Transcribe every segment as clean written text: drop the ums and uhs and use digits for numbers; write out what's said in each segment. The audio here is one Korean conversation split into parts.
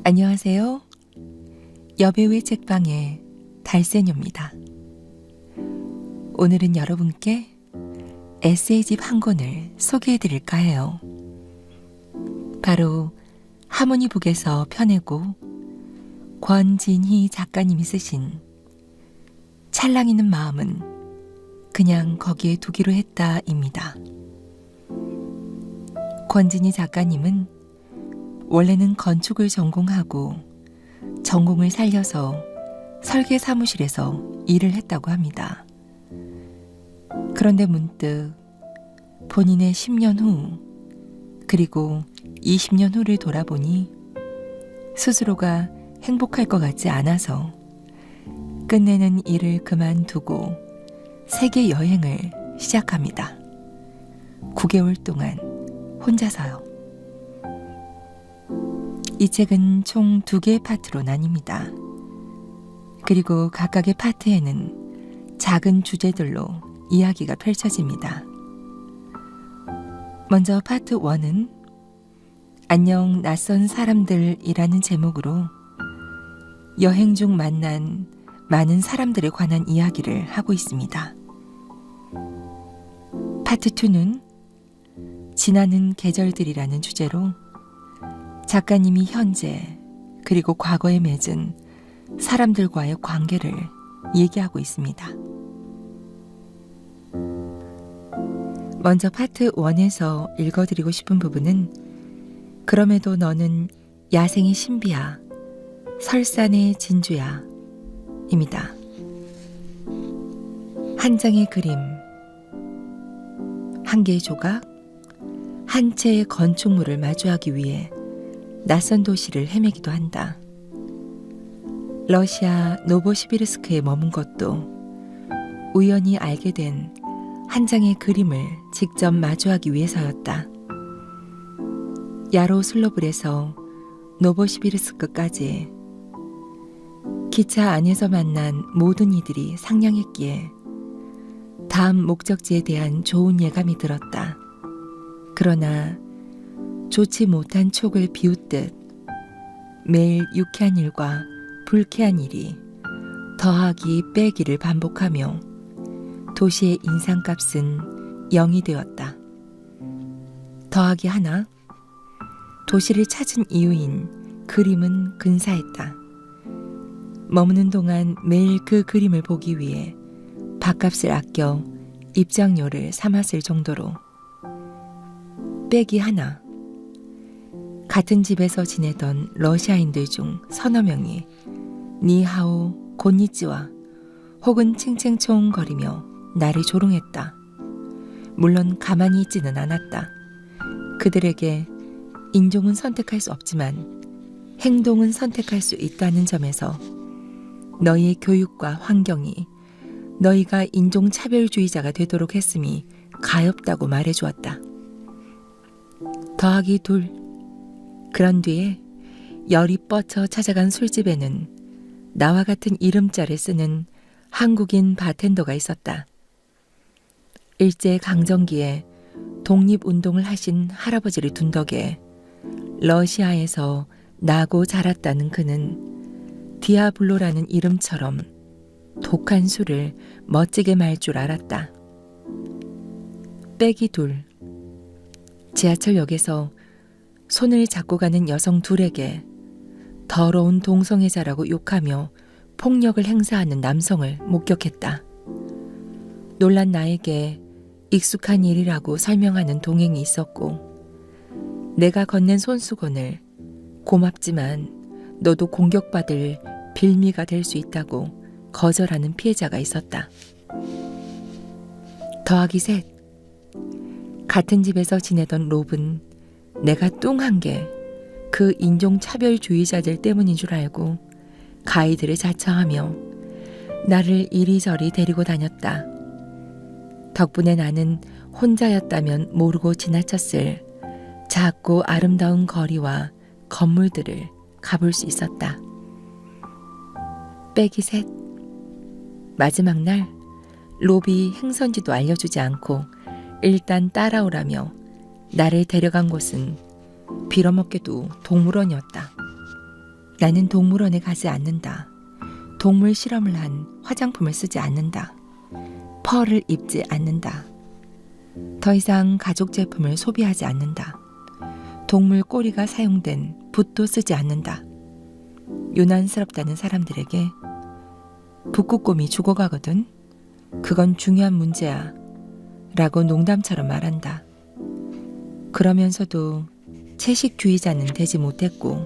안녕하세요. 여배우의 책방의 달새녀입니다. 오늘은 여러분께 에세이집 한 권을 소개해드릴까 해요. 바로 하모니북에서 펴내고 권진희 작가님이 쓰신 찰랑이는 마음은 그냥 거기에 두기로 했다입니다. 권진희 작가님은 원래는 건축을 전공하고 전공을 살려서 설계 사무실에서 일을 했다고 합니다. 그런데 문득 본인의 10년 후 그리고 20년 후를 돌아보니 스스로가 행복할 것 같지 않아서 끝내는 일을 그만두고 세계 여행을 시작합니다. 9개월 동안 혼자서요. 이 책은 총 2개의 파트로 나뉩니다. 그리고 각각의 파트에는 작은 주제들로 이야기가 펼쳐집니다. 먼저 파트 1은 안녕 낯선 사람들이라는 제목으로 여행 중 만난 많은 사람들에 관한 이야기를 하고 있습니다. 파트 2는 지나는 계절들이라는 주제로 작가님이 현재 그리고 과거에 맺은 사람들과의 관계를 얘기하고 있습니다. 먼저 파트 1에서 읽어드리고 싶은 부분은 그럼에도 너는 야생의 신비야, 설산의 진주야 입니다. 한 장의 그림, 한 개의 조각, 한 채의 건축물을 마주하기 위해 낯선 도시를 헤매기도 한다. 러시아 노보시비르스크에 머문 것도 우연히 알게 된 한 장의 그림을 직접 마주하기 위해서였다. 야로슬로블에서 노보시비르스크까지 기차 안에서 만난 모든 이들이 상냥했기에 다음 목적지에 대한 좋은 예감이 들었다. 그러나 좋지 못한 촉을 비웃듯 매일 유쾌한 일과 불쾌한 일이 더하기 빼기를 반복하며 도시의 인상값은 0이 되었다. 더하기 하나, 도시를 찾은 이유인 그림은 근사했다. 머무는 동안 매일 그 그림을 보기 위해 밥값을 아껴 입장료를 삼았을 정도로. 빼기 하나, 같은 집에서 지내던 러시아인들 중 서너 명이 니하오, 곤니찌와 혹은 칭칭총 거리며 나를 조롱했다. 물론 가만히 있지는 않았다. 그들에게 인종은 선택할 수 없지만 행동은 선택할 수 있다는 점에서 너희의 교육과 환경이 너희가 인종차별주의자가 되도록 했음이 가엾다고 말해주었다. 더하기 2, 그런 뒤에 열이 뻗쳐 찾아간 술집에는 나와 같은 이름자를 쓰는 한국인 바텐더가 있었다. 일제강점기에 독립운동을 하신 할아버지를 둔 덕에 러시아에서 나고 자랐다는 그는 디아블로라는 이름처럼 독한 술을 멋지게 말 줄 알았다. 빼기 2, 지하철역에서 손을 잡고 가는 여성 2에게 더러운 동성애자라고 욕하며 폭력을 행사하는 남성을 목격했다. 놀란 나에게 익숙한 일이라고 설명하는 동행이 있었고 내가 건넨 손수건을 고맙지만 너도 공격받을 빌미가 될 수 있다고 거절하는 피해자가 있었다. 더하기 3, 같은 집에서 지내던 롭은 내가 뚱한 게 그 인종차별주의자들 때문인 줄 알고 가이드를 자처하며 나를 이리저리 데리고 다녔다. 덕분에 나는 혼자였다면 모르고 지나쳤을 작고 아름다운 거리와 건물들을 가볼 수 있었다. 빼기 3, 마지막 날 롭이 행선지도 알려주지 않고 일단 따라오라며 나를 데려간 곳은 빌어먹게도 동물원이었다. 나는 동물원에 가지 않는다. 동물 실험을 한 화장품을 쓰지 않는다. 펄을 입지 않는다. 더 이상 가죽 제품을 소비하지 않는다. 동물 꼬리가 사용된 붓도 쓰지 않는다. 유난스럽다는 사람들에게 북극곰이 죽어가거든. 그건 중요한 문제야. 라고 농담처럼 말한다. 그러면서도 채식주의자는 되지 못했고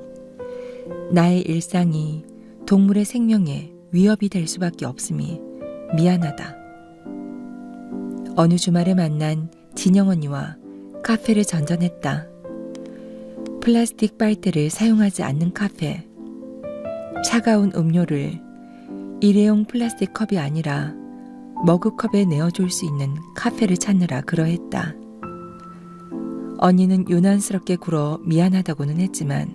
나의 일상이 동물의 생명에 위협이 될 수밖에 없음이 미안하다. 어느 주말에 만난 진영 언니와 카페를 전전했다. 플라스틱 빨대를 사용하지 않는 카페. 차가운 음료를 일회용 플라스틱 컵이 아니라 머그컵에 내어줄 수 있는 카페를 찾느라 그러했다. 언니는 유난스럽게 굴어 미안하다고는 했지만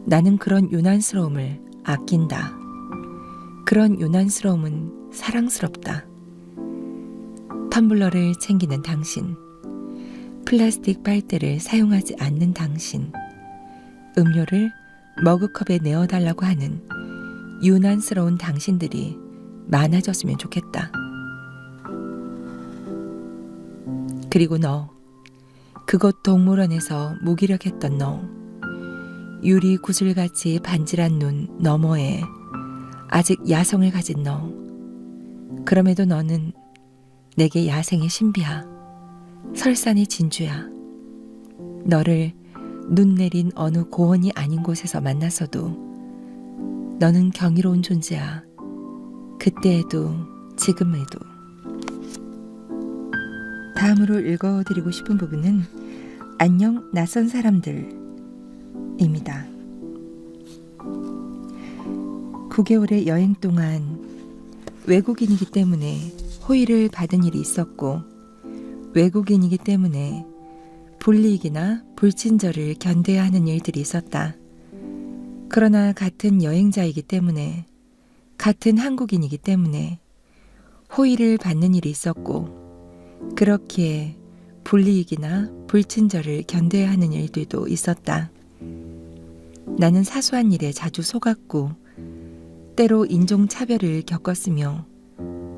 나는 그런 유난스러움을 아낀다. 그런 유난스러움은 사랑스럽다. 텀블러를 챙기는 당신, 플라스틱 빨대를 사용하지 않는 당신, 음료를 머그컵에 내어달라고 하는 유난스러운 당신들이 많아졌으면 좋겠다. 그리고 너, 그곳 동물원에서 무기력했던 너, 유리 구슬같이 반질한 눈 너머에 아직 야성을 가진 너, 그럼에도 너는 내게 야생의 신비야, 설산의 진주야. 너를 눈 내린 어느 고원이 아닌 곳에서 만났어도 너는 경이로운 존재야. 그때에도 지금에도. 다음으로 읽어드리고 싶은 부분은 안녕 낯선 사람들입니다. 9개월의 여행 동안 외국인이기 때문에 호의를 받은 일이 있었고 외국인이기 때문에 불이익이나 불친절을 견뎌야 하는 일들이 있었다. 그러나 같은 여행자이기 때문에 같은 한국인이기 때문에 호의를 받는 일이 있었고 그렇기에 불이익이나 불친절을 견뎌야 하는 일들도 있었다. 나는 사소한 일에 자주 속았고 때로 인종차별을 겪었으며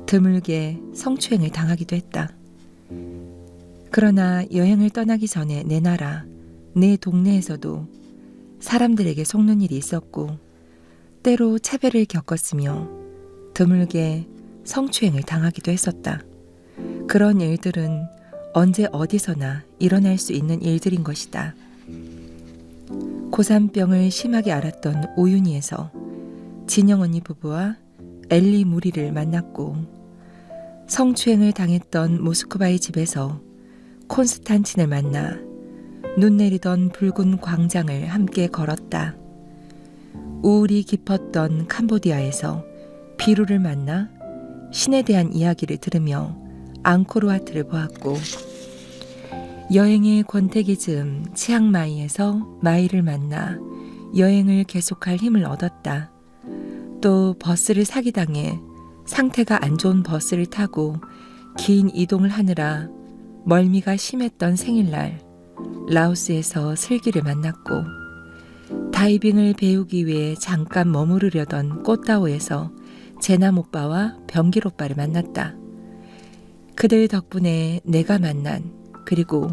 드물게 성추행을 당하기도 했다. 그러나 여행을 떠나기 전에 내 나라, 내 동네에서도 사람들에게 속는 일이 있었고 때로 차별을 겪었으며 드물게 성추행을 당하기도 했었다. 그런 일들은 언제 어디서나 일어날 수 있는 일들인 것이다. 고산병을 심하게 앓았던 오윤희에서 진영 언니 부부와 엘리 무리를 만났고 성추행을 당했던 모스크바의 집에서 콘스탄틴을 만나 눈 내리던 붉은 광장을 함께 걸었다. 우울이 깊었던 캄보디아에서 비루를 만나 신에 대한 이야기를 들으며 앙코르와트를 보았고 여행의 권태기 즈음 치앙마이에서 마이를 만나 여행을 계속할 힘을 얻었다. 또 버스를 사기당해 상태가 안 좋은 버스를 타고 긴 이동을 하느라 멀미가 심했던 생일날 라오스에서 슬기를 만났고 다이빙을 배우기 위해 잠깐 머무르려던 꽃다오에서 제남 오빠와 병길 오빠를 만났다. 그들 덕분에 내가 만난 그리고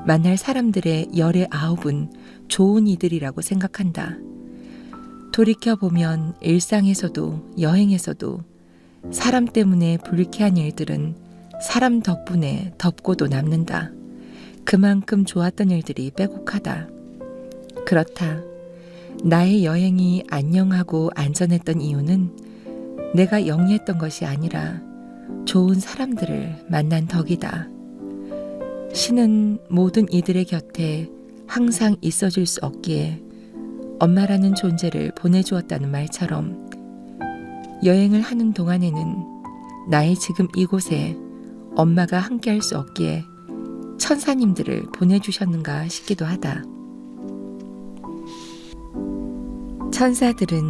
만날 사람들의 열의 9은 좋은 이들이라고 생각한다. 돌이켜보면 일상에서도 여행에서도 사람 때문에 불쾌한 일들은 사람 덕분에 덮고도 남는다. 그만큼 좋았던 일들이 빼곡하다. 그렇다. 나의 여행이 안녕하고 안전했던 이유는 내가 영리했던 것이 아니라 좋은 사람들을 만난 덕이다. 신은 모든 이들의 곁에 항상 있어줄 수 없기에 엄마라는 존재를 보내주었다는 말처럼 여행을 하는 동안에는 나의 지금 이곳에 엄마가 함께할 수 없기에 천사님들을 보내주셨는가 싶기도 하다. 천사들은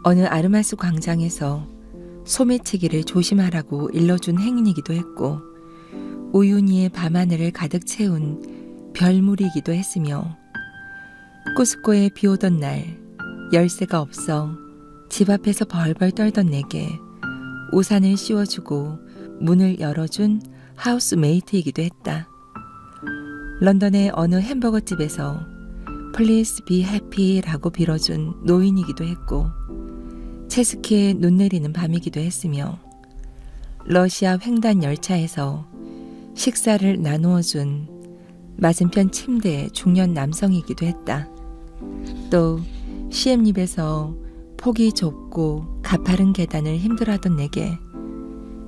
어느 아르마스 광장에서 소매치기를 조심하라고 일러준 행인이기도 했고 우유니의 밤하늘을 가득 채운 별물이기도 했으며 쿠스코에 비오던 날 열쇠가 없어 집 앞에서 벌벌 떨던 내게 우산을 씌워주고 문을 열어준 하우스메이트이기도 했다. 런던의 어느 햄버거 집에서 Please be happy라고 빌어준 노인이기도 했고 체스키에 눈 내리는 밤이기도 했으며 러시아 횡단 열차에서 식사를 나누어준 맞은편 침대의 중년 남성이기도 했다. 또 시엠립에서 폭이 좁고 가파른 계단을 힘들어하던 내게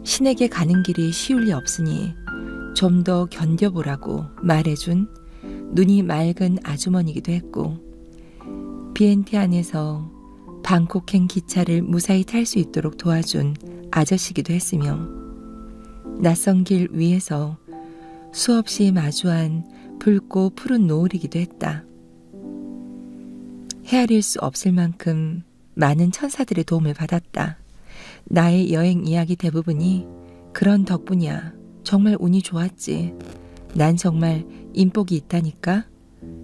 신에게 가는 길이 쉬울 리 없으니 좀 더 견뎌보라고 말해준 눈이 맑은 아주머니이기도 했고 비엔티안에서 방콕행 기차를 무사히 탈 수 있도록 도와준 아저씨기도 했으며 낯선 길 위에서 수없이 마주한 붉고 푸른 노을이기도 했다. 헤아릴 수 없을 만큼 많은 천사들의 도움을 받았다. 나의 여행 이야기 대부분이 그런 덕분이야. 정말 운이 좋았지. 난 정말 인복이 있다니까?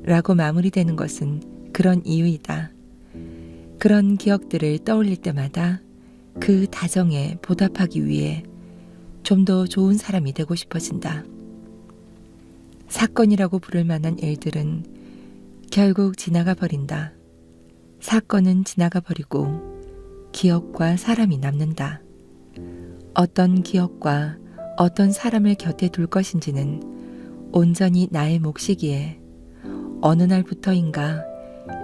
라고 마무리되는 것은 그런 이유이다. 그런 기억들을 떠올릴 때마다 그 다정에 보답하기 위해 좀 더 좋은 사람이 되고 싶어진다. 사건이라고 부를 만한 일들은 결국 지나가 버린다. 사건은 지나가 버리고 기억과 사람이 남는다. 어떤 기억과 어떤 사람을 곁에 둘 것인지는 온전히 나의 몫이기에 어느 날부터인가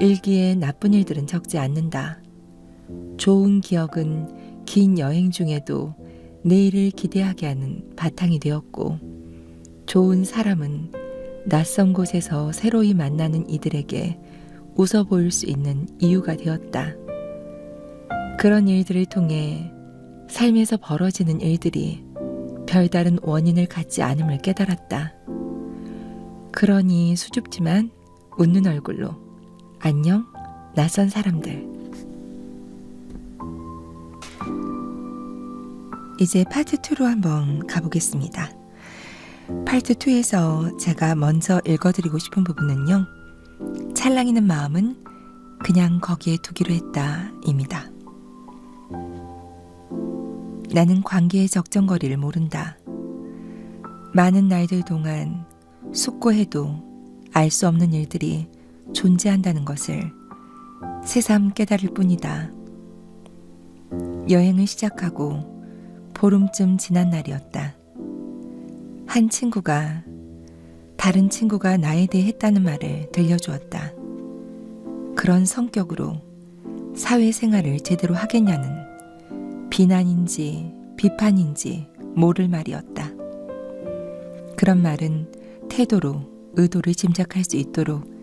일기에 나쁜 일들은 적지 않는다. 좋은 기억은 긴 여행 중에도 내일을 기대하게 하는 바탕이 되었고 좋은 사람은 낯선 곳에서 새로이 만나는 이들에게 웃어 보일 수 있는 이유가 되었다. 그런 일들을 통해 삶에서 벌어지는 일들이 별다른 원인을 갖지 않음을 깨달았다. 그러니 수줍지만 웃는 얼굴로 안녕, 낯선 사람들. 이제 파트 2로 한번 가보겠습니다. 파트 2에서 제가 먼저 읽어드리고 싶은 부분은요. 찰랑이는 마음은 그냥 거기에 두기로 했다 입니다. 나는 관계의 적정거리를 모른다. 많은 날들 동안 숙고해도 알 수 없는 일들이 존재한다는 것을 새삼 깨달을 뿐이다. 여행을 시작하고 보름쯤 지난 날이었다. 한 친구가 다른 친구가 나에 대해 했다는 말을 들려주었다. 그런 성격으로 사회생활을 제대로 하겠냐는 비난인지 비판인지 모를 말이었다. 그런 말은 태도로 의도를 짐작할 수 있도록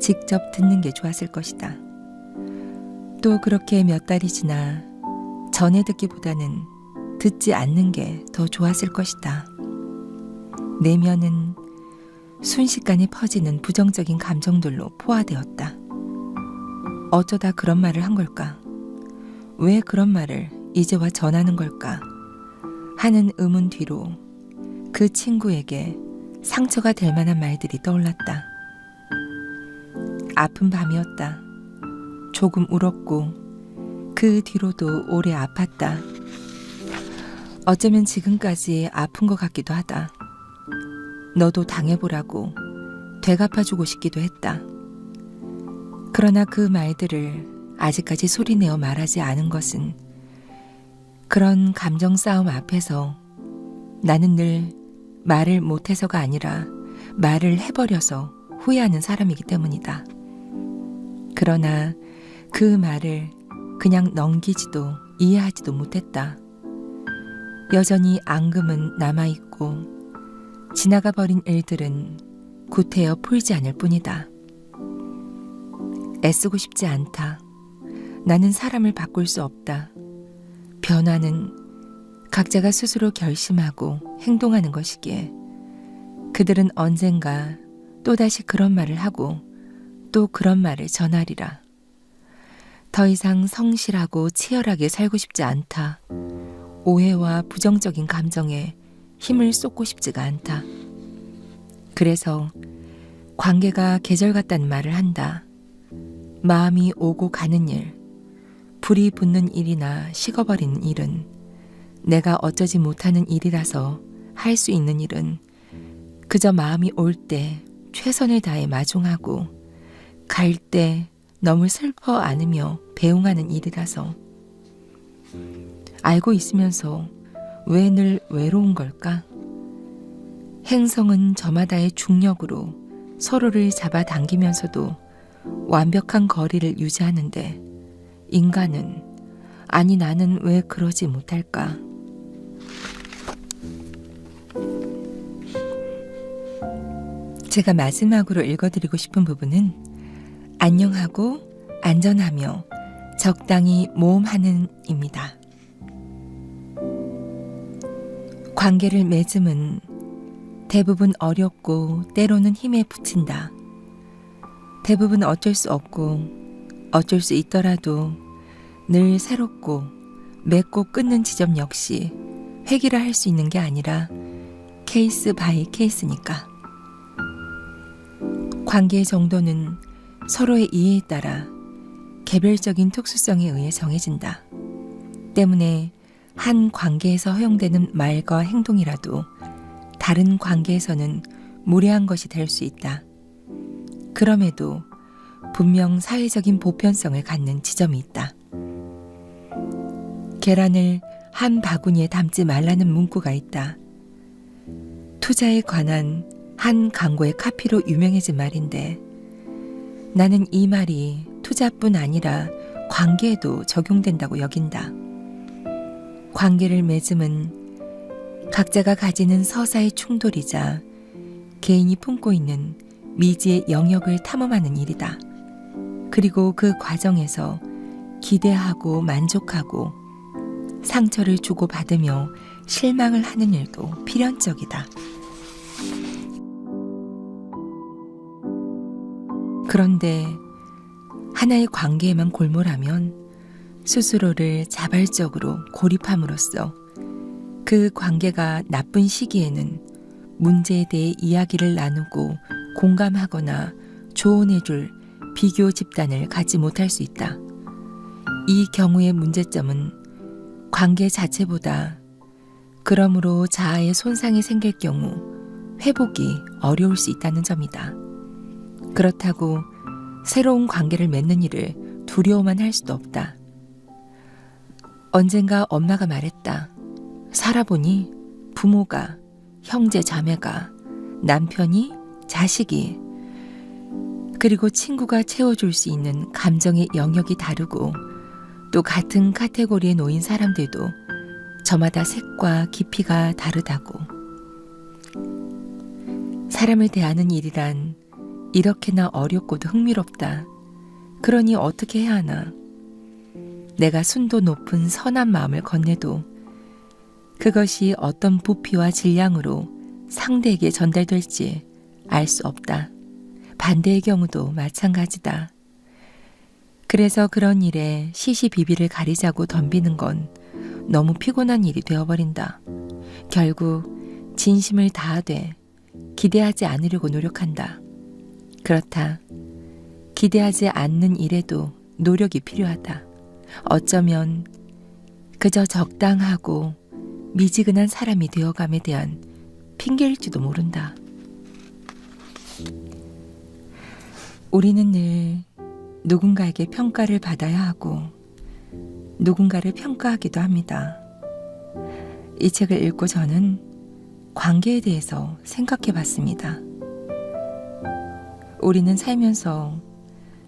직접 듣는 게 좋았을 것이다. 또 그렇게 몇 달이 지나 전해 듣기보다는 듣지 않는 게 더 좋았을 것이다. 내면은 순식간에 퍼지는 부정적인 감정들로 포화되었다. 어쩌다 그런 말을 한 걸까? 왜 그런 말을 이제와 전하는 걸까? 하는 의문 뒤로 그 친구에게 상처가 될 만한 말들이 떠올랐다. 아픈 밤이었다. 조금 울었고 그 뒤로도 오래 아팠다. 어쩌면 지금까지 아픈 것 같기도 하다. 너도 당해보라고 되갚아주고 싶기도 했다. 그러나 그 말들을 아직까지 소리내어 말하지 않은 것은 그런 감정 싸움 앞에서 나는 늘 말을 못해서가 아니라 말을 해버려서 후회하는 사람이기 때문이다. 그러나 그 말을 그냥 넘기지도 이해하지도 못했다. 여전히 앙금은 남아있고 지나가 버린 일들은 구태여 풀지 않을 뿐이다. 애쓰고 싶지 않다. 나는 사람을 바꿀 수 없다. 변화는 각자가 스스로 결심하고 행동하는 것이기에 그들은 언젠가 또다시 그런 말을 하고 또 그런 말을 전하리라. 더 이상 성실하고 치열하게 살고 싶지 않다. 오해와 부정적인 감정에 힘을 쏟고 싶지가 않다. 그래서 관계가 계절 같다는 말을 한다. 마음이 오고 가는 일, 불이 붙는 일이나 식어버리는 일은 내가 어쩌지 못하는 일이라서 할 수 있는 일은 그저 마음이 올 때 최선을 다해 마중하고 갈 때 너무 슬퍼 안으며 배웅하는 일이라서 알고 있으면서 왜 늘 외로운 걸까? 행성은 저마다의 중력으로 서로를 잡아당기면서도 완벽한 거리를 유지하는데 인간은, 아니 나는 왜 그러지 못할까? 제가 마지막으로 읽어드리고 싶은 부분은 안녕하고 안전하며 적당히 모험하는 입니다. 관계를 맺음은 대부분 어렵고 때로는 힘에 부친다. 대부분 어쩔 수 없고 어쩔 수 있더라도 늘 새롭고 맺고 끊는 지점 역시 획일화 할 수 있는 게 아니라 케이스 바이 케이스니까. 관계의 정도는 서로의 이해에 따라 개별적인 특수성에 의해 정해진다. 때문에 한 관계에서 허용되는 말과 행동이라도 다른 관계에서는 무례한 것이 될 수 있다. 그럼에도 분명 사회적인 보편성을 갖는 지점이 있다. 계란을 한 바구니에 담지 말라는 문구가 있다. 투자에 관한 한 광고의 카피로 유명해진 말인데 나는 이 말이 투자뿐 아니라 관계에도 적용된다고 여긴다. 관계를 맺음은 각자가 가지는 서사의 충돌이자 개인이 품고 있는 미지의 영역을 탐험하는 일이다. 그리고 그 과정에서 기대하고 만족하고 상처를 주고받으며 실망을 하는 일도 필연적이다. 그런데 하나의 관계에만 골몰하면 스스로를 자발적으로 고립함으로써 그 관계가 나쁜 시기에는 문제에 대해 이야기를 나누고 공감하거나 조언해줄 비교 집단을 갖지 못할 수 있다. 이 경우의 문제점은 관계 자체보다 그러므로 자아의 손상이 생길 경우 회복이 어려울 수 있다는 점이다. 그렇다고 새로운 관계를 맺는 일을 두려워만 할 수도 없다. 언젠가 엄마가 말했다. 살아보니 부모가, 형제 자매가, 남편이, 자식이, 그리고 친구가 채워줄 수 있는 감정의 영역이 다르고 또 같은 카테고리에 놓인 사람들도 저마다 색과 깊이가 다르다고. 사람을 대하는 일이란 이렇게나 어렵고도 흥미롭다. 그러니 어떻게 해야 하나? 내가 순도 높은 선한 마음을 건네도 그것이 어떤 부피와 질량으로 상대에게 전달될지 알 수 없다. 반대의 경우도 마찬가지다. 그래서 그런 일에 시시비비를 가리자고 덤비는 건 너무 피곤한 일이 되어버린다. 결국 진심을 다하되 기대하지 않으려고 노력한다. 그렇다. 기대하지 않는 일에도 노력이 필요하다. 어쩌면 그저 적당하고 미지근한 사람이 되어감에 대한 핑계일지도 모른다. 우리는 늘 누군가에게 평가를 받아야 하고 누군가를 평가하기도 합니다. 이 책을 읽고 저는 관계에 대해서 생각해 봤습니다. 우리는 살면서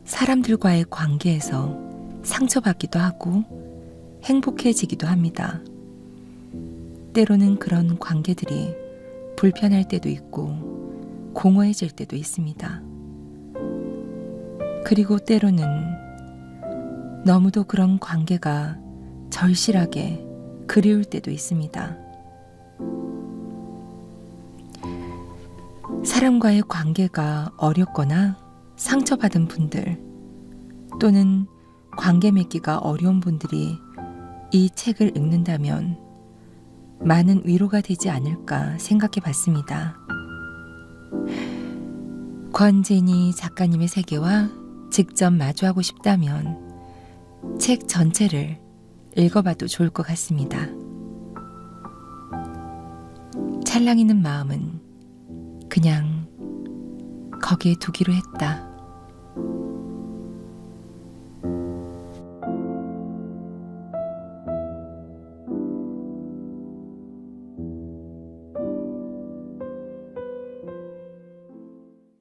사람들과의 관계에서 상처받기도 하고 행복해지기도 합니다. 때로는 그런 관계들이 불편할 때도 있고 공허해질 때도 있습니다. 그리고 때로는 너무도 그런 관계가 절실하게 그리울 때도 있습니다. 사람과의 관계가 어렵거나 상처받은 분들 또는 관계 맺기가 어려운 분들이 이 책을 읽는다면 많은 위로가 되지 않을까 생각해 봤습니다. 권진희 작가님의 세계와 직접 마주하고 싶다면 책 전체를 읽어봐도 좋을 것 같습니다. 찰랑이는 마음은 그냥 거기에 두기로 했다.